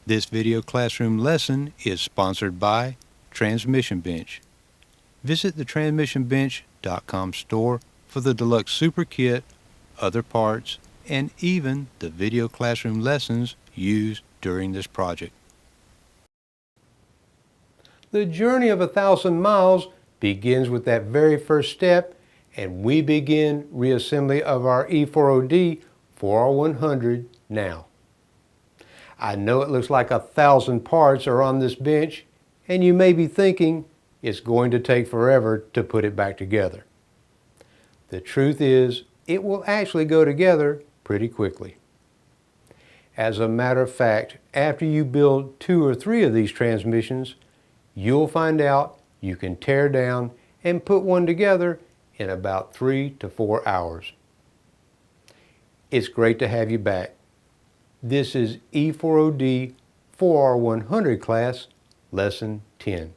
This video classroom lesson is sponsored by Transmission Bench. Visit the transmissionbench.com store for the deluxe super kit, other parts, and even the video classroom lessons used during this project. The journey of 1,000 miles begins with that very first step, and we begin reassembly of our E4OD 4R100 now. I know it looks like 1,000 parts are on this bench, and you may be thinking it's going to take forever to put it back together. The truth is, it will actually go together pretty quickly. As a matter of fact, after you build 2 or 3 of these transmissions, you'll find out you can tear down and put one together in about 3 to 4 hours. It's great to have you back. This is E4OD 4R100 class, lesson 10.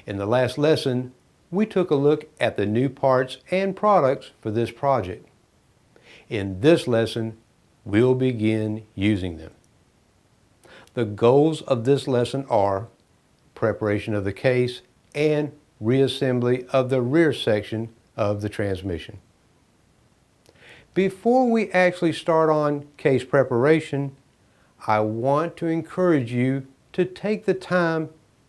In the last lesson, we took a look at the new parts and products for this project. In this lesson, we'll begin using them. The goals of this lesson are preparation of the case and reassembly of the rear section of the transmission. Before we actually start on case preparation, I want to encourage you to take the time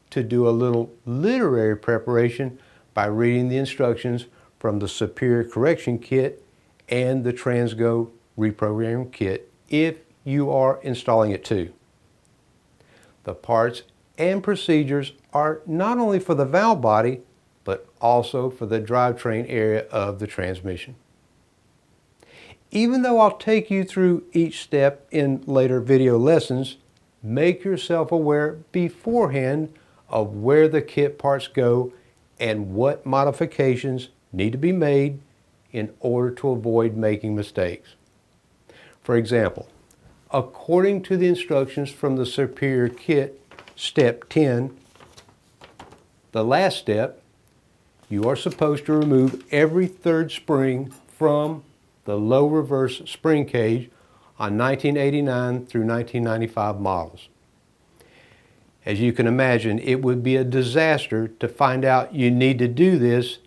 to do a little literary preparation by reading the instructions from the Superior Correction Kit and the Transgo Reprogramming Kit if you are installing it too. The parts and procedures are not only for the valve body, but also for the drivetrain area of the transmission. Even though I'll take you through each step in later video lessons, make yourself aware beforehand of where the kit parts go and what modifications need to be made in order to avoid making mistakes. For example, according to the instructions from the Superior Kit, Step 10, the last step, you are supposed to remove every third spring from the low reverse spring cage on 1989 through 1995 models. As you can imagine, it would be a disaster to find out you need to do this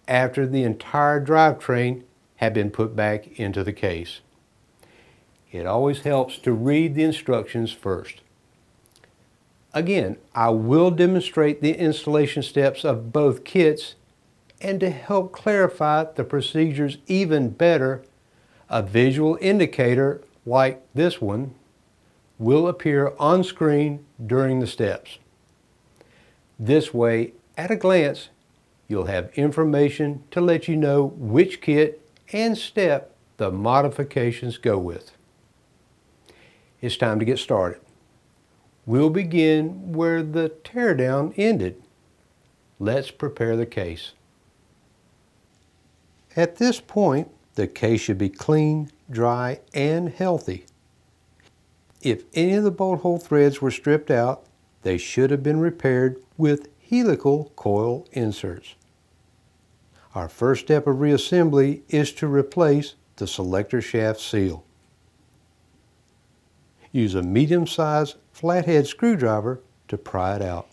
after the entire drivetrain had been put back into the case. It always helps to read the instructions first. Again, I will demonstrate the installation steps of both kits, and to help clarify the procedures even better, a visual indicator like this one will appear on screen during the steps. This way, at a glance, you'll have information to let you know which kit and step the modifications go with. It's time to get started. We'll begin where the teardown ended. Let's prepare the case. At this point, the case should be clean, dry, and healthy. If any of the bolt hole threads were stripped out, they should have been repaired with helical coil inserts. Our first step of reassembly is to replace the selector shaft seal. Use a medium-sized flathead screwdriver to pry it out.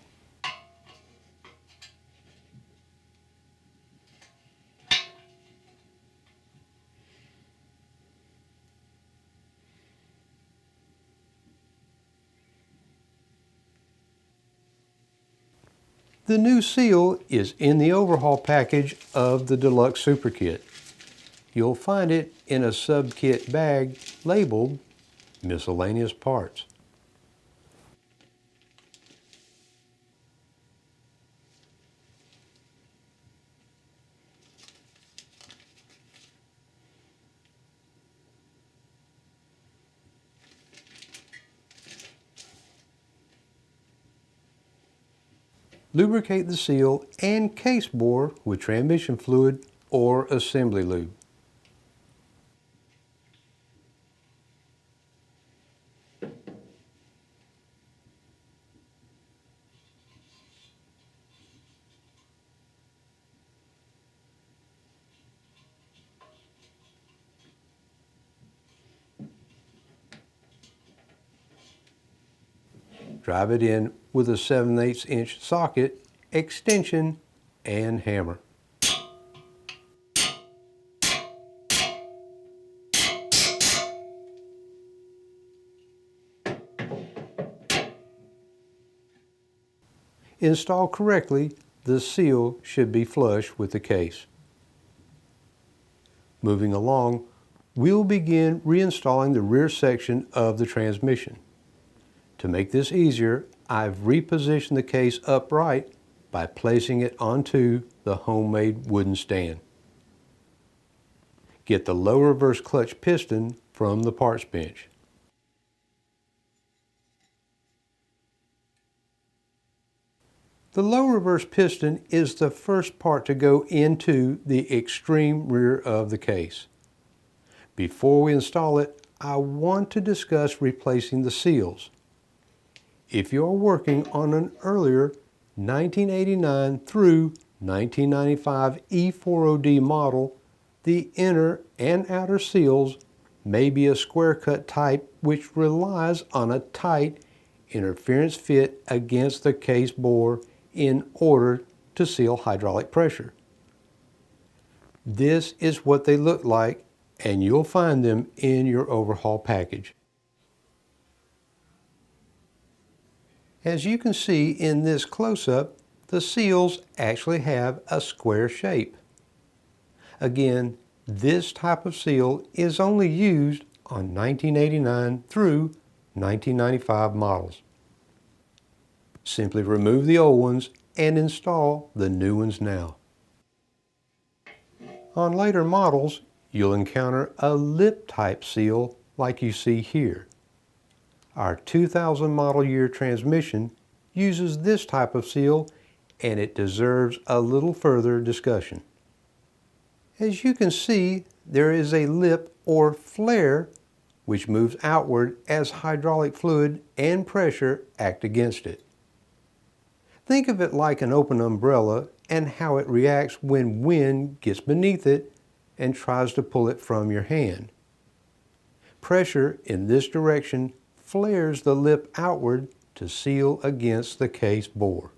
The new seal is in the overhaul package of the Deluxe Super Kit. You'll find it in a sub-kit bag labeled Miscellaneous Parts. Lubricate the seal and case bore with transmission fluid or assembly lube. drive it in with a 7/8 inch socket, extension, and hammer. Installed correctly, the seal should be flush with the case. Moving along, we'll begin reinstalling the rear section of the transmission. To make this easier, I've repositioned the case upright by placing it onto the homemade wooden stand. Get the low reverse clutch piston from the parts bench. The low reverse piston is the first part to go into the extreme rear of the case. Before we install it, I want to discuss replacing the seals. If you're working on an earlier 1989 through 1995 E4OD model, the inner and outer seals may be a square cut type which relies on a tight interference fit against the case bore in order to seal hydraulic pressure. This is what they look like, and you'll find them in your overhaul package. As you can see in this close-up, the seals actually have a square shape. Again, this type of seal is only used on 1989 through 1995 models. Simply remove the old ones and install the new ones now. On later models, you'll encounter a lip type seal like you see here. Our 2000 model year transmission uses this type of seal, and it deserves a little further discussion. As you can see, there is a lip or flare which moves outward as hydraulic fluid and pressure act against it. Think of it like an open umbrella and how it reacts when wind gets beneath it and tries to pull it from your hand. Pressure in this direction flares the lip outward to seal against the case bore.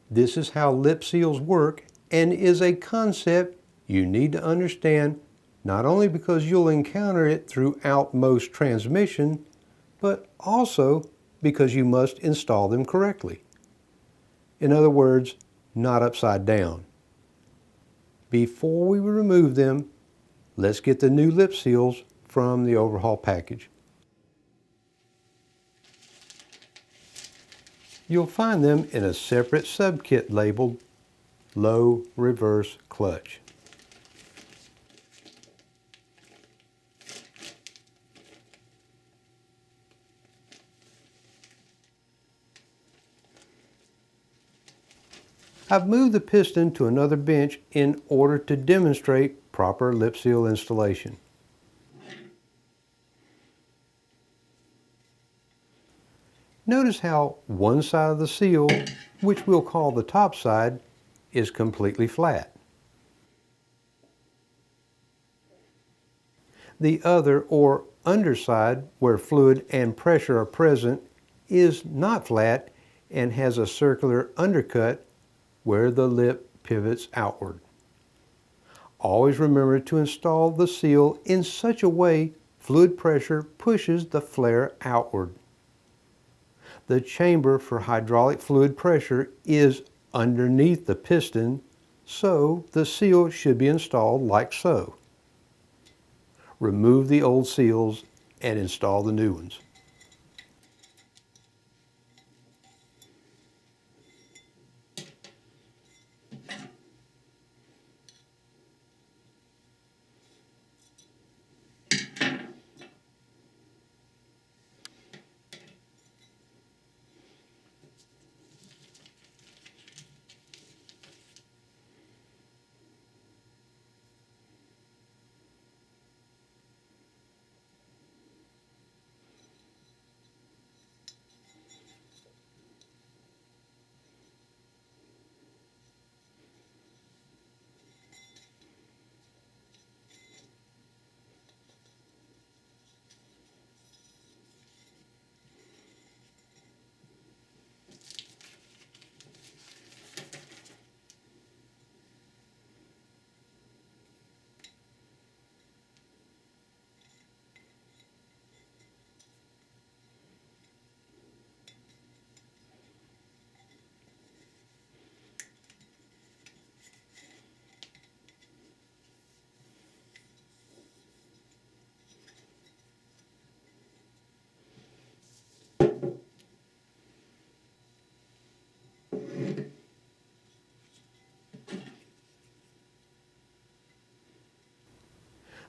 This is how lip seals work and is a concept you need to understand, not only because you'll encounter it throughout most transmission, but also because you must install them correctly. In other words, not upside down. Before we remove them, let's get the new lip seals from the overhaul package. You'll find them in a separate sub-kit labeled Low Reverse Clutch. I've moved the piston to another bench in order to demonstrate proper lip seal installation. Notice how one side of the seal, which we'll call the top side, is completely flat. The other or underside, where fluid and pressure are present, is not flat and has a circular undercut where the lip pivots outward. Always remember to install the seal in such a way fluid pressure pushes the flare outward. The chamber for hydraulic fluid pressure is underneath the piston, so the seal should be installed like so. Remove the old seals and install the new ones.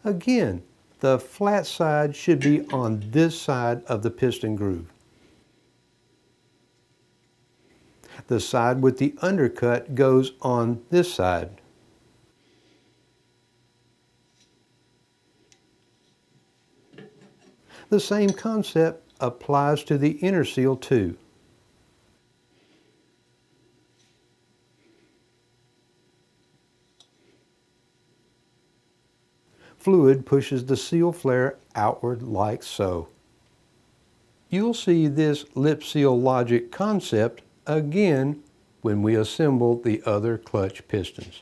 Again, the flat side should be on this side of the piston groove. The side with the undercut goes on this side. The same concept applies to the inner seal too. Fluid pushes the seal flare outward like so. You'll see this lip seal logic concept again when we assemble the other clutch pistons.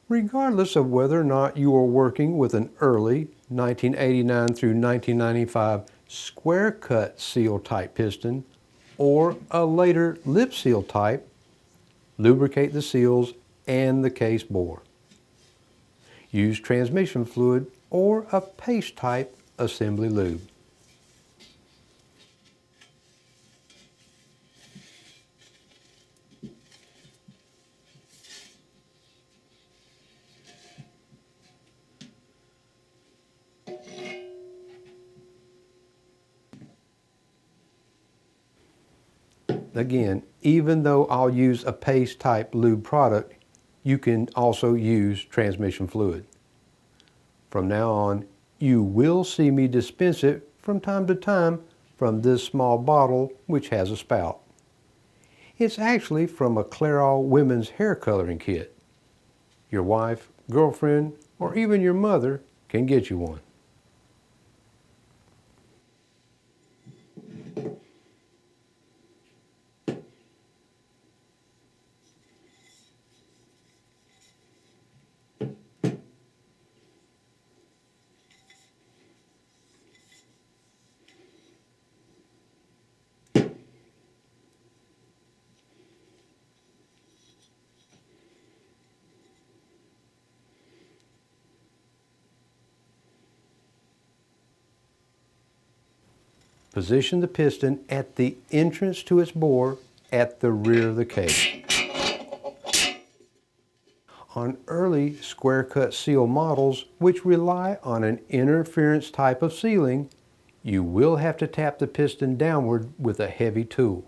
Regardless of whether or not you are working with an early 1989 through 1995 square cut seal type piston or a later lip seal type, lubricate the seals and the case bore. Use transmission fluid or a paste type assembly lube. Again, even though I'll use a paste type lube product, you can also use transmission fluid. From now on, you will see me dispense it from time to time from this small bottle which has a spout. It's actually from a Clairol women's hair coloring kit. Your wife, girlfriend, or even your mother can get you one. Position the piston at the entrance to its bore at the rear of the cage. On early square cut seal models, which rely on an interference type of sealing, you will have to tap the piston downward with a heavy tool.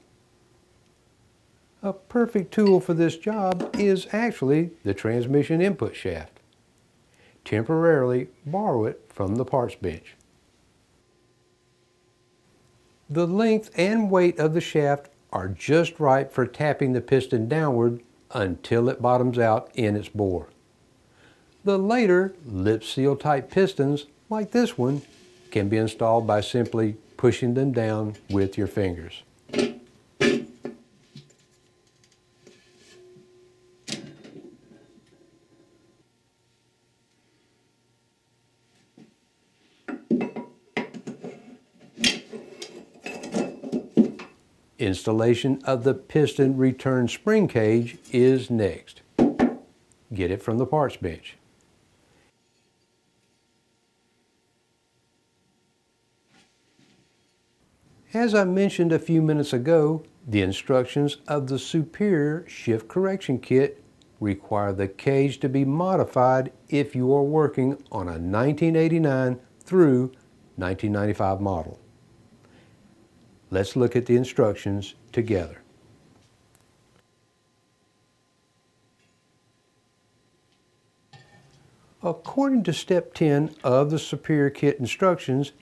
A perfect tool for this job is actually the transmission input shaft. Temporarily borrow it from the parts bench. The length and weight of the shaft are just right for tapping the piston downward until it bottoms out in its bore. The later lip seal type pistons, like this one, can be installed by simply pushing them down with your fingers. Installation of the piston return spring cage is next. Get it from the parts bench. As I mentioned a few minutes ago, the instructions of the Superior Shift Correction Kit require the cage to be modified if you are working on a 1989 through 1995 model. Let's look at the instructions together. According to step 10 of the Superior Kit instructions,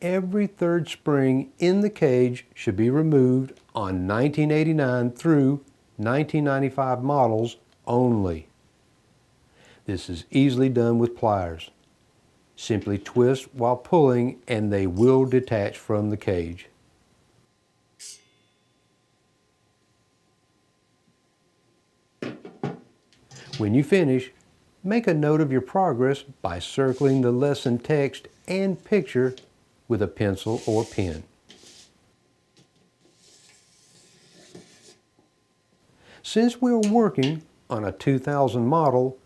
every third spring in the cage should be removed on 1989 through 1995 models only. This is easily done with pliers. Simply twist while pulling and they will detach from the cage. When you finish, make a note of your progress by circling the lesson text and picture with a pencil or pen. Since we're working on a 2000 model,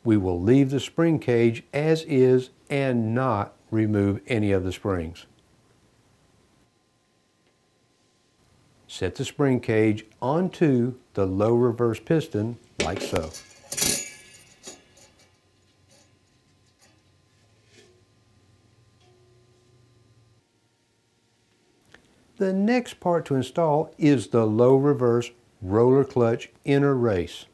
we will leave the spring cage as is and not remove any of the springs. Set the spring cage onto the low reverse piston like so. The next part to install is the low reverse roller clutch inner race.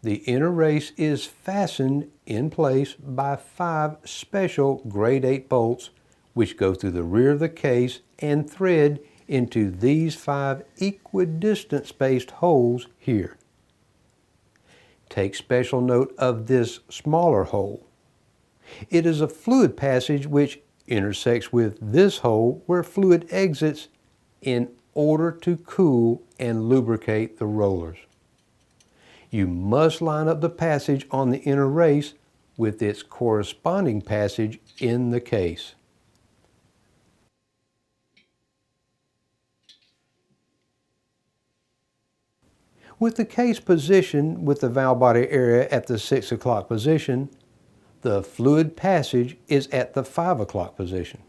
The inner race is fastened in place by 5 special grade 8 bolts which go through the rear of the case and thread into these 5 equidistant spaced holes here. Take special note of this smaller hole. It is a fluid passage which intersects with this hole where fluid exits in order to cool and lubricate the rollers. You must line up the passage on the inner race with its corresponding passage in the case. With the case positioned with the valve body area at the 6 o'clock position, the fluid passage is at the 5 o'clock position.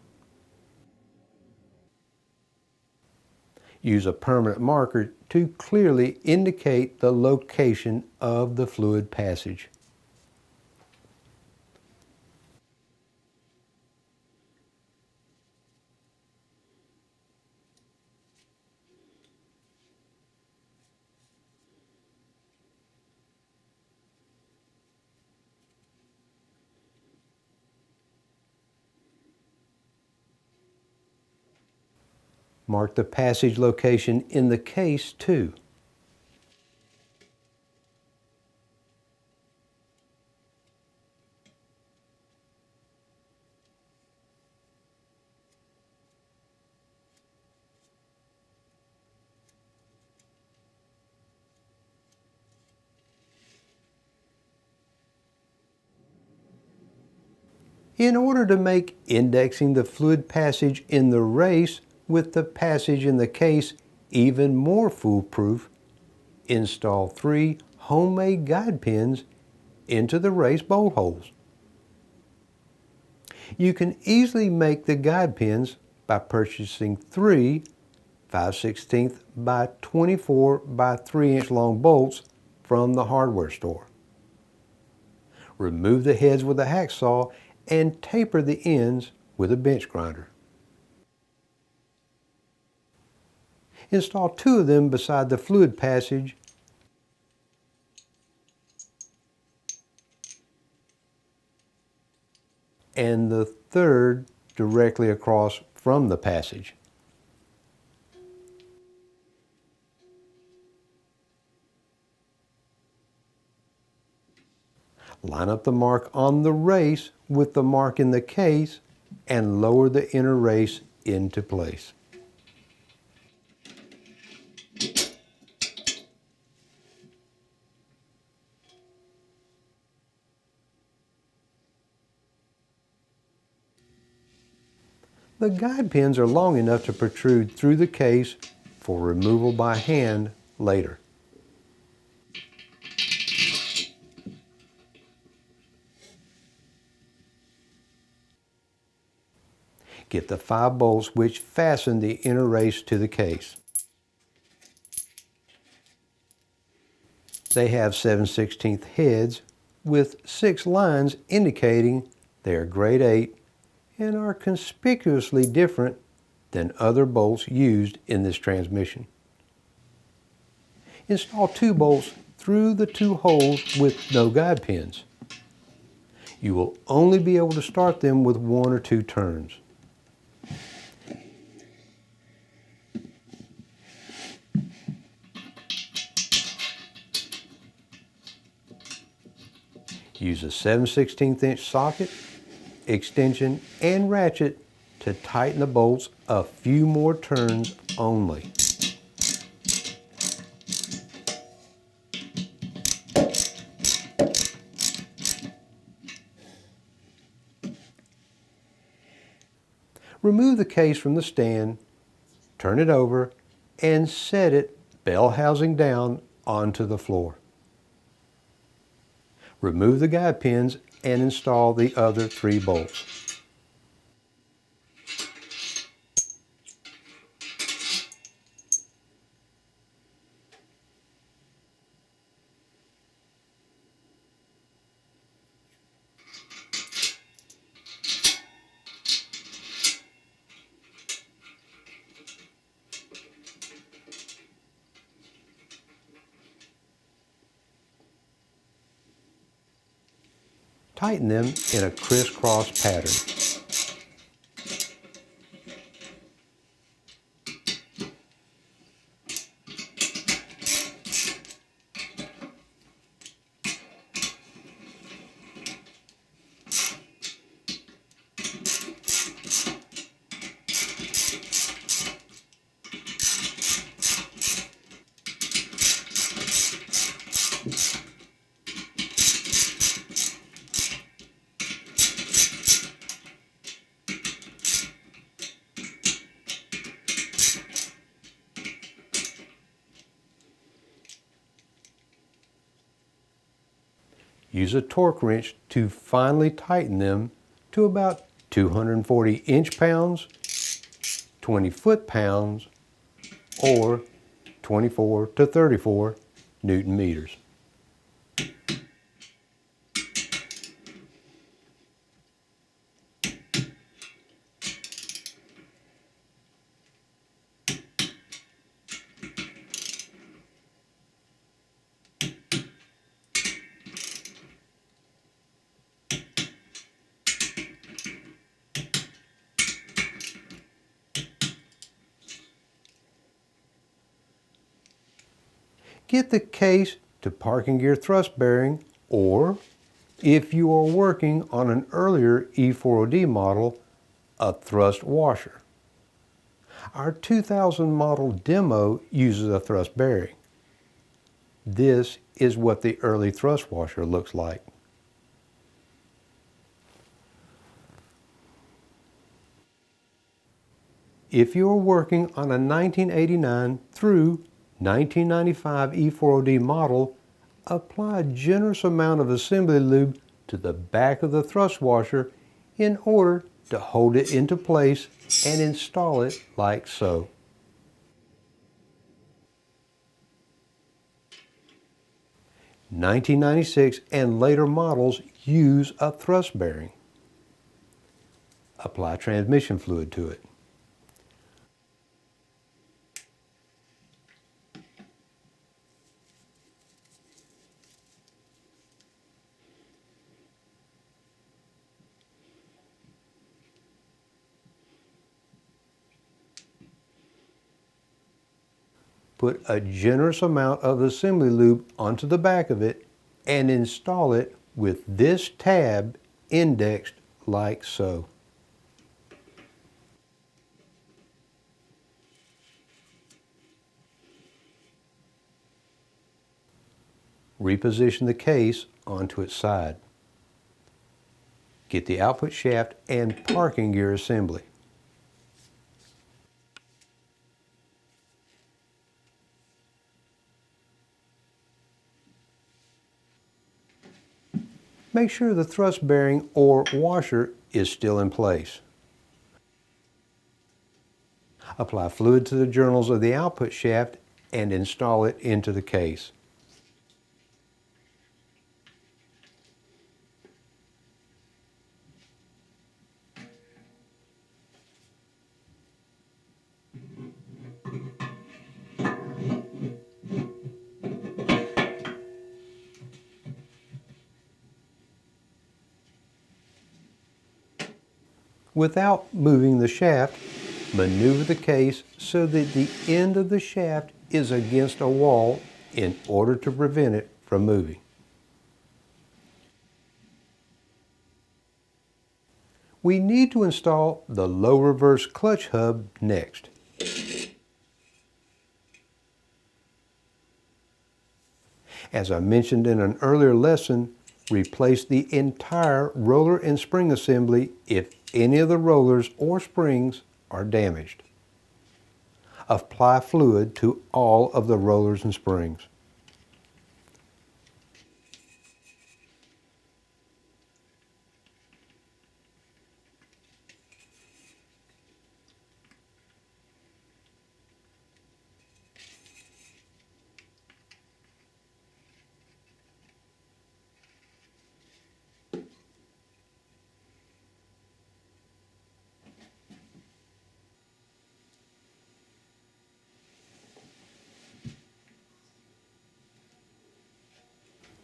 Use a permanent marker to clearly indicate the location of the fluid passage. Mark the passage location in the case too. In order to make indexing the fluid passage in the race with the passage in the case even more foolproof, install 3 homemade guide pins into the race bolt holes. You can easily make the guide pins by purchasing 3 5/16 by 24 by 3 inch long bolts from the hardware store. Remove the heads with a hacksaw and taper the ends with a bench grinder. Install 2 of them beside the fluid passage and the 3rd directly across from the passage. Line up the mark on the race with the mark in the case and lower the inner race into place. The guide pins are long enough to protrude through the case for removal by hand later. Get the 5 bolts which fasten the inner race to the case. They have 7/16 heads with 6 lines indicating they are grade 8 and are conspicuously different than other bolts used in this transmission. Install 2 bolts through the 2 holes with no guide pins. You will only be able to start them with 1 or 2 turns. Use a 7/16 inch socket, extension, and ratchet to tighten the bolts a few more turns only. Remove the case from the stand, turn it over, and set it bell housing down onto the floor. Remove the guide pins and install the other 3 bolts. Tighten them in a crisscross pattern. Use a torque wrench to finally tighten them to about 240 inch-pounds, 20 foot-pounds, or 24 to 34 Newton meters. Get the case to parking gear thrust bearing, or if you are working on an earlier E4OD model, a thrust washer. Our 2000 model demo uses a thrust bearing. This is what the early thrust washer looks like. If you are working on a 1989 through 1995 E4OD model, apply a generous amount of assembly lube to the back of the thrust washer in order to hold it into place and install it like so. (1996) and later models use a thrust bearing. Apply transmission fluid to it. Put a generous amount of assembly lube onto the back of it and install it with this tab indexed like so. Reposition the case onto its side. Get the output shaft and parking gear assembly. Make sure the thrust bearing or washer is still in place. Apply fluid to the journals of the output shaft and install it into the case. Without moving the shaft, maneuver the case so that the end of the shaft is against a wall in order to prevent it from moving. We need to install the low reverse clutch hub next. As I mentioned in an earlier lesson, replace the entire roller and spring assembly if any of the rollers or springs are damaged. Apply fluid to all of the rollers and springs.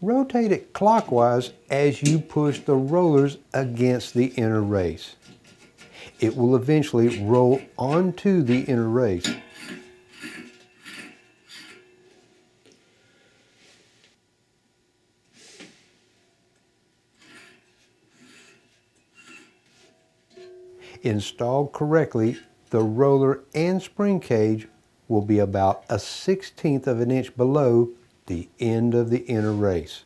Rotate it clockwise as you push the rollers against the inner race. It will eventually roll onto the inner race. Installed correctly, the roller and spring cage will be about 1/16 of an inch below the end of the inner race.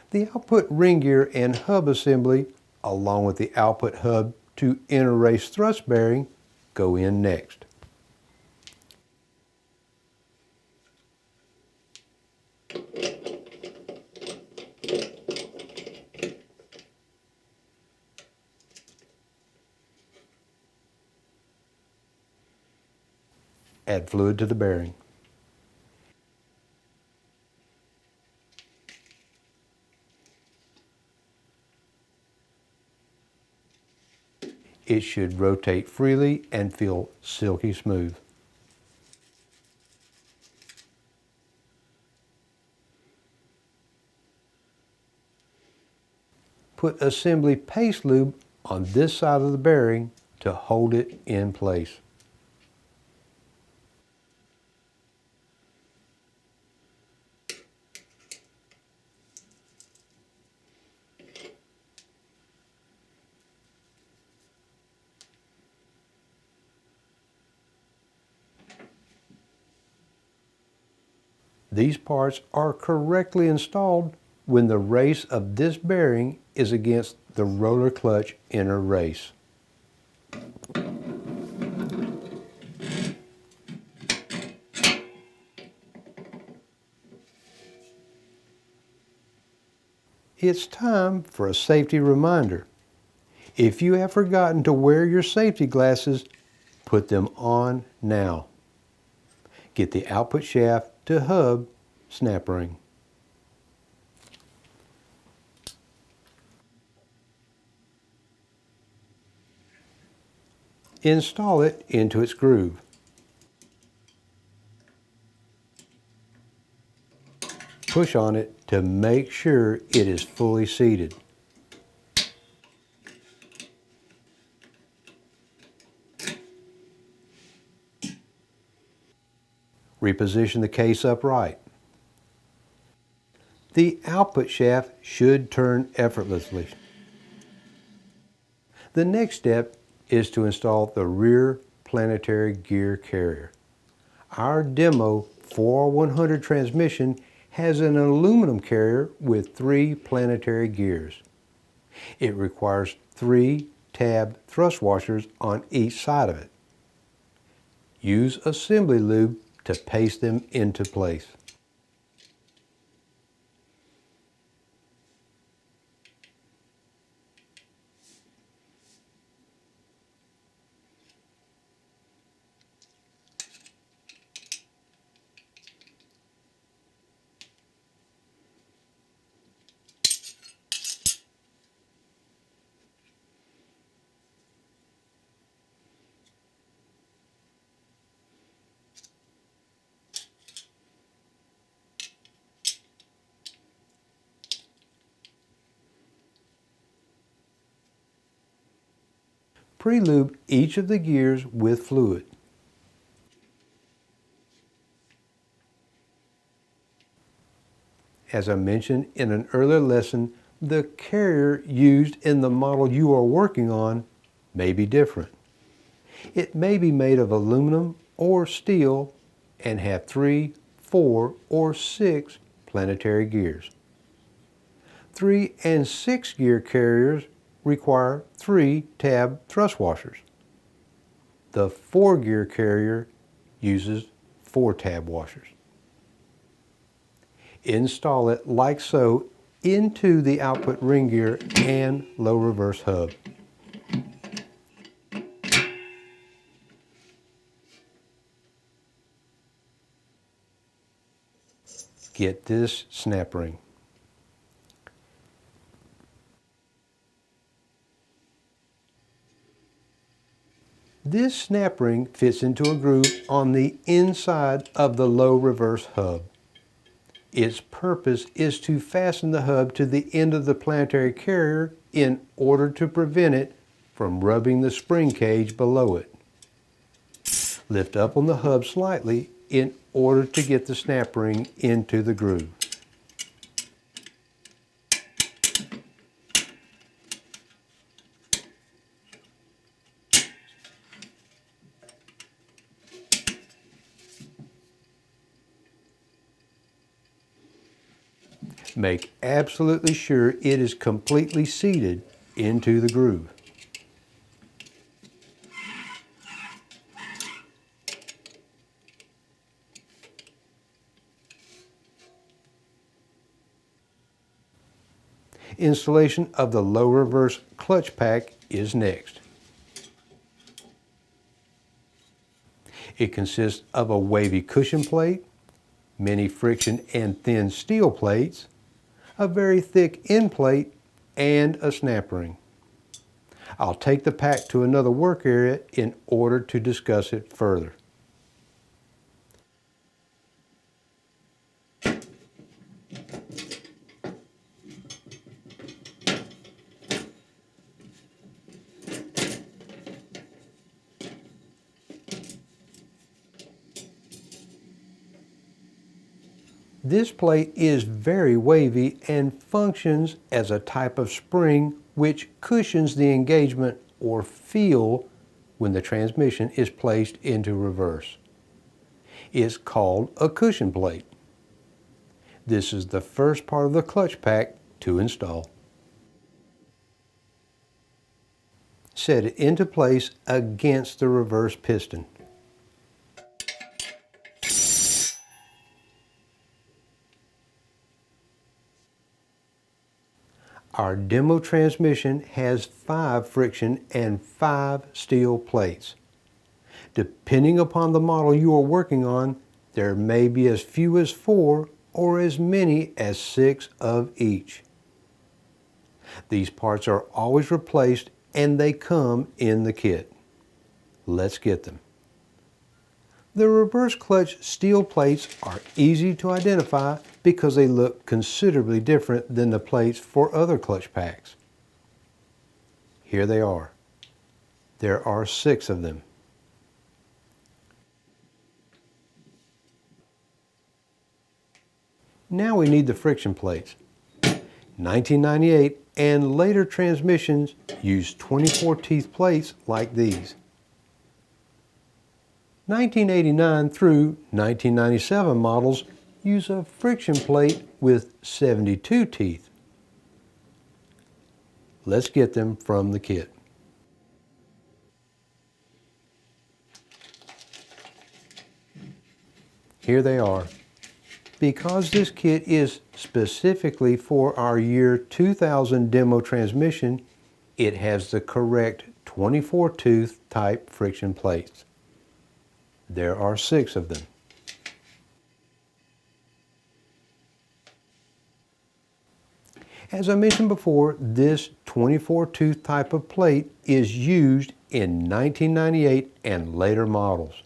The output ring gear and hub assembly, along with the output hub to inner race thrust bearing, go in next. Add fluid to the bearing. It should rotate freely and feel silky smooth. Put assembly paste lube on this side of the bearing to hold it in place. These parts are correctly installed when the race of this bearing is against the roller clutch inner race. It's time for a safety reminder. If you have forgotten to wear your safety glasses, put them on now. Get the output shaft to hub snap ring. Install it into its groove. Push on it to make sure it is fully seated. Reposition the case upright. The output shaft should turn effortlessly. The next step is to install the rear planetary gear carrier. Our demo 4R100 transmission has an aluminum carrier with 3 planetary gears. It requires 3 tab thrust washers on each side of it. Use assembly lube to paste them into place. Pre-lube each of the gears with fluid. As I mentioned in an earlier lesson, the carrier used in the model you are working on may be different. It may be made of aluminum or steel and have 3, 4, or 6 planetary gears. 3 and 6 gear carriers require 3 tab thrust washers. The 4 gear carrier uses 4 tab washers. Install it like so into the output ring gear and low reverse hub. Get this snap ring. This snap ring fits into a groove on the inside of the low reverse hub. Its purpose is to fasten the hub to the end of the planetary carrier in order to prevent it from rubbing the spring cage below it. Lift up on the hub slightly in order to get the snap ring into the groove. Make absolutely sure it is completely seated into the groove. Installation of the low reverse clutch pack is next. It consists of a wavy cushion plate, many friction and thin steel plates, a very thick end plate, and a snap ring. I'll take the pack to another work area in order to discuss it further. This plate is very wavy and functions as a type of spring which cushions the engagement or feel when the transmission is placed into reverse. It's called a cushion plate. This is the first part of the clutch pack to install. Set it into place against the reverse piston. Our demo transmission has 5 friction and 5 steel plates. Depending upon the model you are working on, there may be as few as 4 or as many as 6 of each. These parts are always replaced and they come in the kit. Let's get them. The reverse clutch steel plates are easy to identify because they look considerably different than the plates for other clutch packs. Here they are. There are 6 of them. Now we need the friction plates. 1998 and later transmissions use 24 teeth plates like these. 1989 through 1997 models use a friction plate with 72 teeth. Let's get them from the kit. Here they are. Because this kit is specifically for our year 2000 demo transmission, it has the correct 24 tooth type friction plates. There are 6 of them. As I mentioned before, this 24 tooth type of plate is used in 1998 and later models.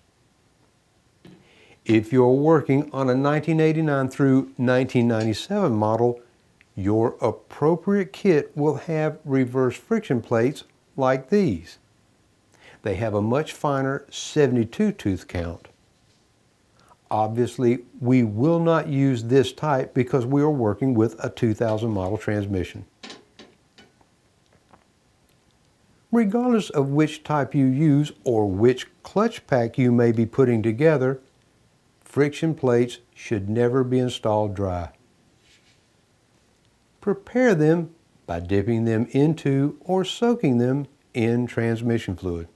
If you're working on a 1989 through 1997 model, your appropriate kit will have reverse friction plates like these. They have a much finer 72 tooth count. Obviously, we will not use this type because we are working with a 2000 model transmission. Regardless of which type you use or which clutch pack you may be putting together, friction plates should never be installed dry. Prepare them by dipping them into or soaking them in transmission fluid.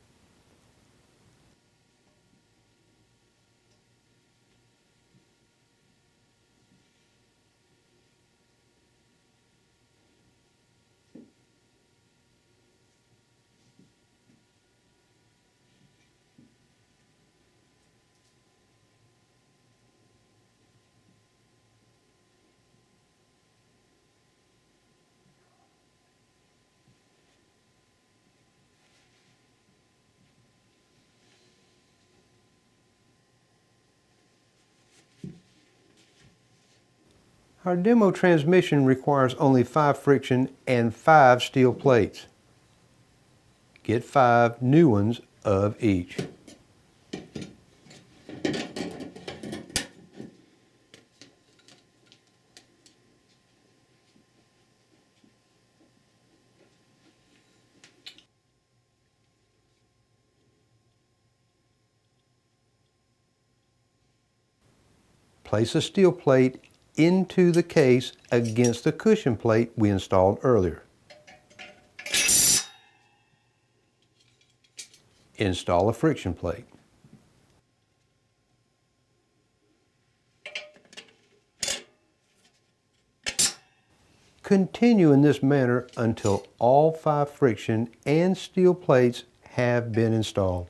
Our demo transmission requires only 5 friction and 5 steel plates. Get 5 new ones of each. Place a steel plate into the case against the cushion plate we installed earlier. Install a friction plate. Continue in this manner until all 5 friction and steel plates have been installed.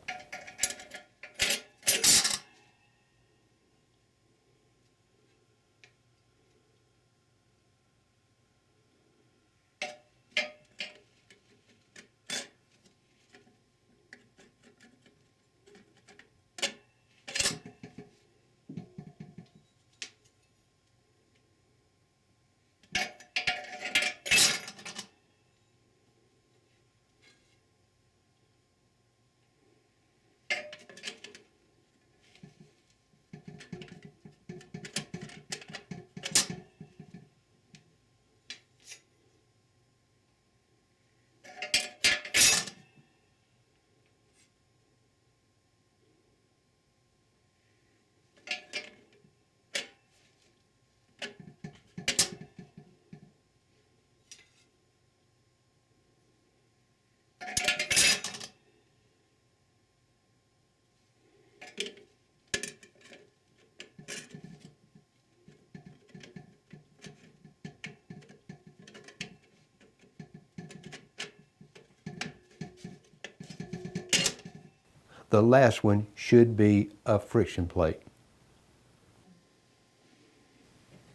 The last one should be a friction plate.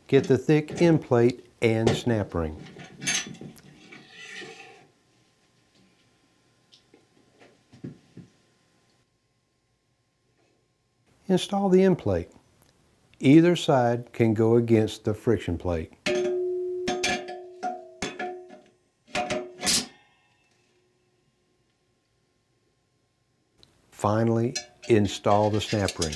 Get the thick end plate and snap ring. Install the end plate. Either side can go against the friction plate. Finally, install the snap ring.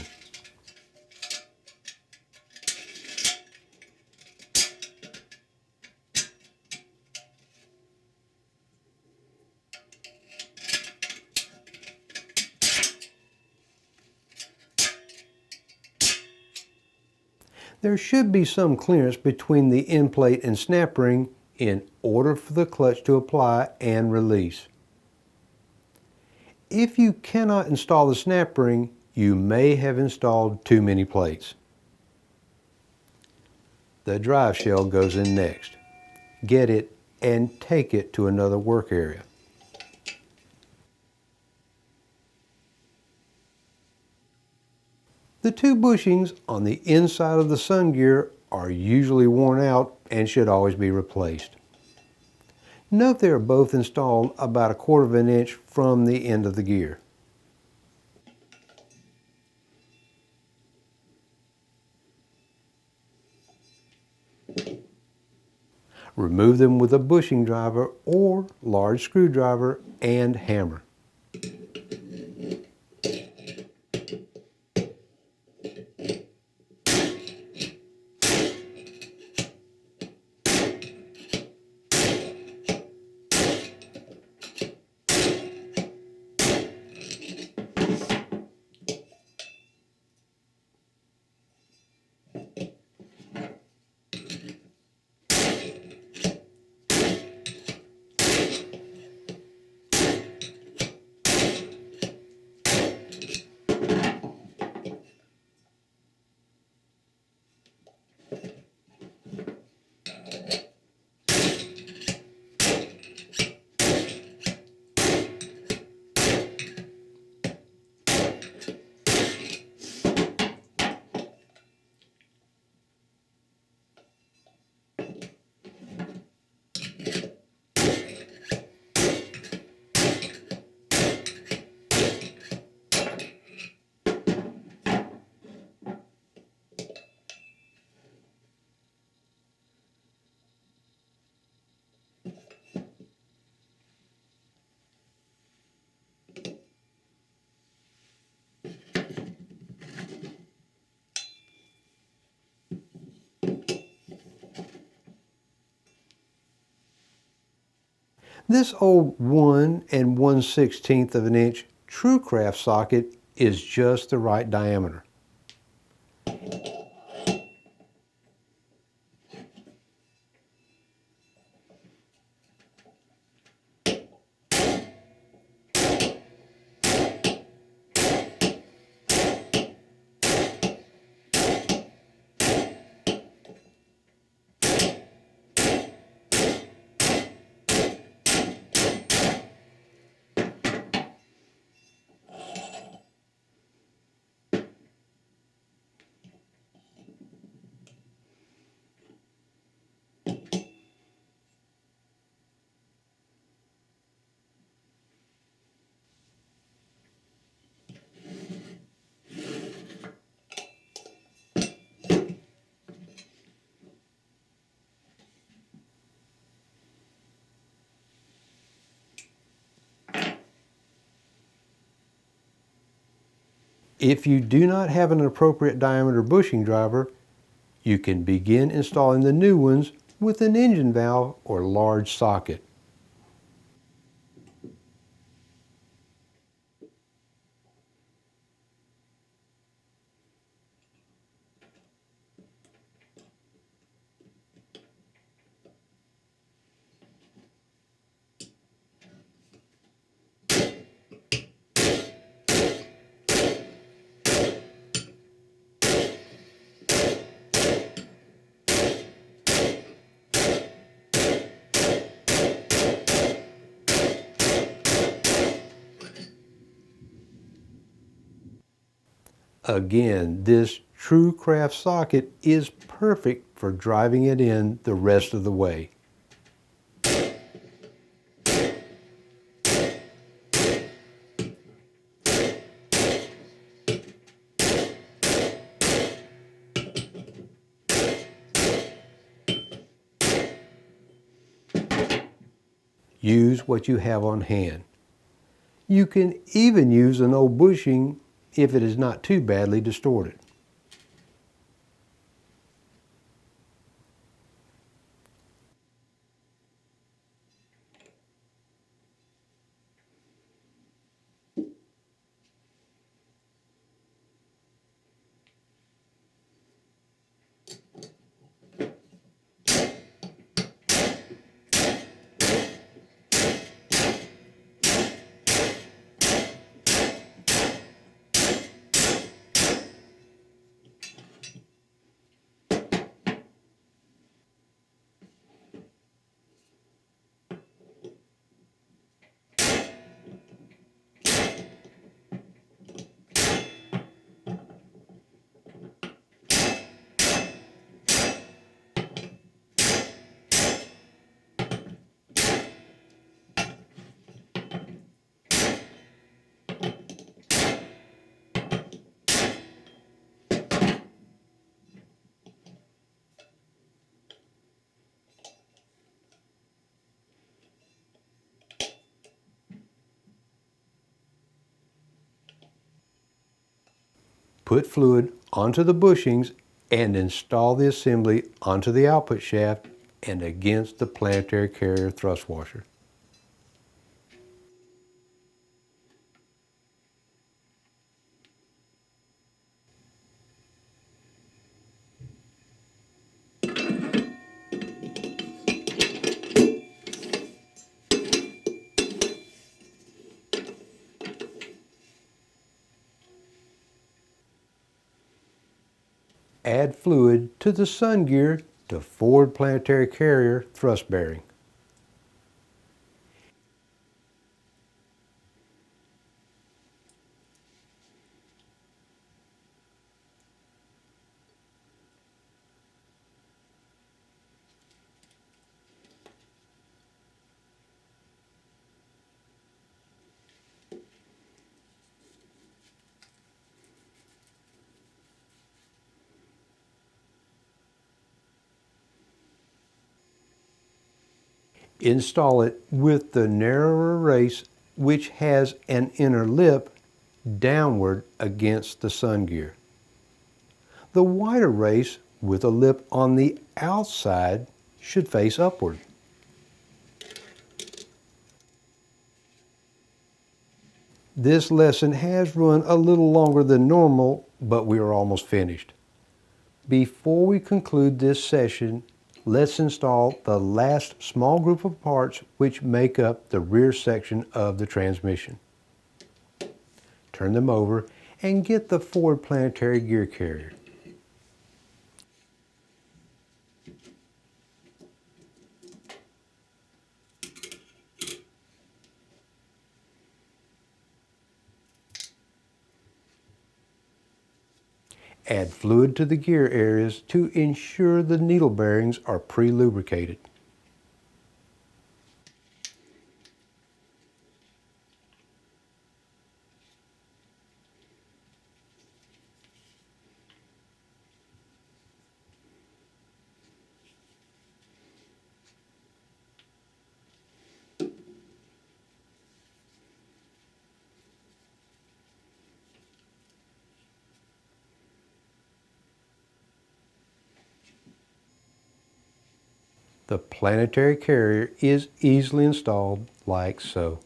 There should be some clearance between the end plate and snap ring in order for the clutch to apply and release. If you cannot install the snap ring, you may have installed too many plates. The drive shell goes in next. Get it and take it to another work area. The 2 bushings on the inside of the sun gear are usually worn out and should always be replaced. Note they are both installed about 1/4 of an inch from the end of the gear. Remove them with a bushing driver or large screwdriver and hammer. This old 1 1/16 of an inch Truecraft socket is just the right diameter. If you do not have an appropriate diameter bushing driver, you can begin installing the new ones with an engine valve or large socket. Again, this Truecraft socket is perfect for driving it in the rest of the way. Use what you have on hand. You can even use an old bushing if it is not too badly distorted. Put fluid onto the bushings and install the assembly onto the output shaft and against the planetary carrier thrust washer. Add fluid to the sun gear to forward planetary carrier thrust bearing. Install it with the narrower race, which has an inner lip downward against the sun gear. The wider race with a lip on the outside should face upward. This lesson has run a little longer than normal, but we are almost finished. Before we conclude this session, let's install the last small group of parts which make up the rear section of the transmission. Turn them over and get the forward planetary gear carrier. Add fluid to the gear areas to ensure the needle bearings are pre-lubricated. The planetary carrier is easily installed like so.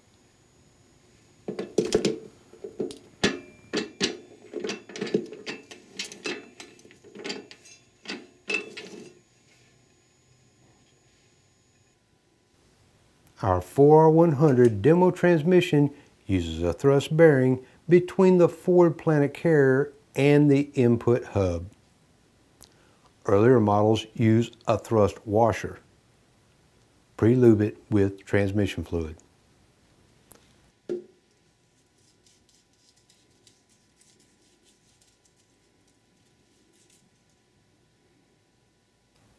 Our 4R100 demo transmission uses a thrust bearing between the forward planet carrier and the input hub. Earlier models used a thrust washer. Pre-lube it with transmission fluid.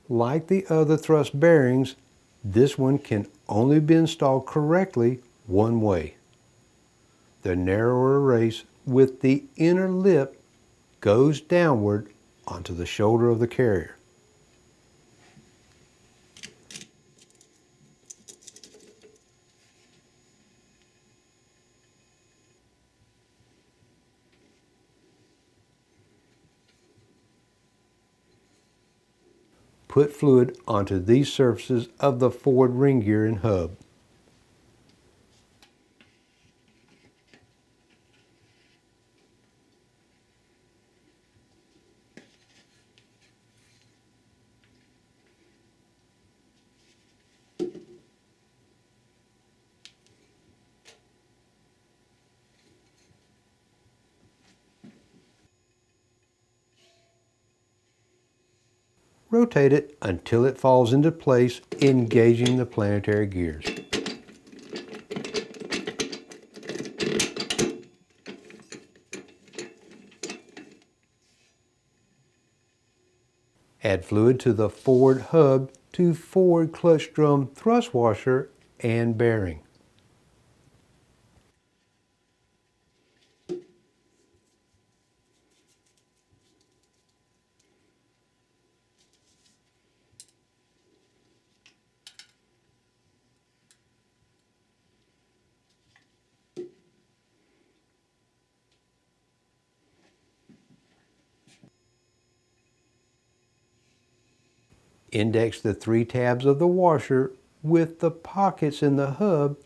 Like the other thrust bearings, this one can only be installed correctly one way. The narrower race with the inner lip goes downward onto the shoulder of the carrier. Put fluid onto these surfaces of the forward ring gear and hub. Rotate it until it falls into place, engaging the planetary gears. Add fluid to the forward hub to forward clutch drum thrust washer and bearing. Index the 3 tabs of the washer with the pockets in the hub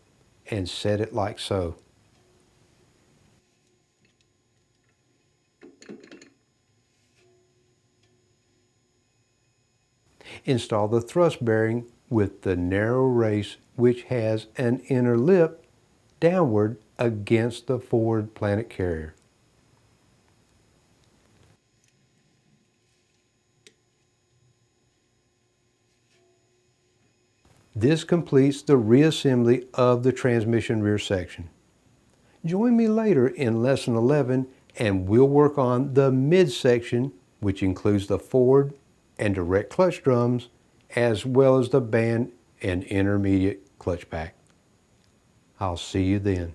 and set it like so. Install the thrust bearing with the narrow race which has an inner lip downward against the forward planet carrier. This completes the reassembly of the transmission rear section. Join me later in Lesson 11 and we'll work on the midsection, which includes the forward and direct clutch drums, as well as the band and intermediate clutch pack. I'll see you then.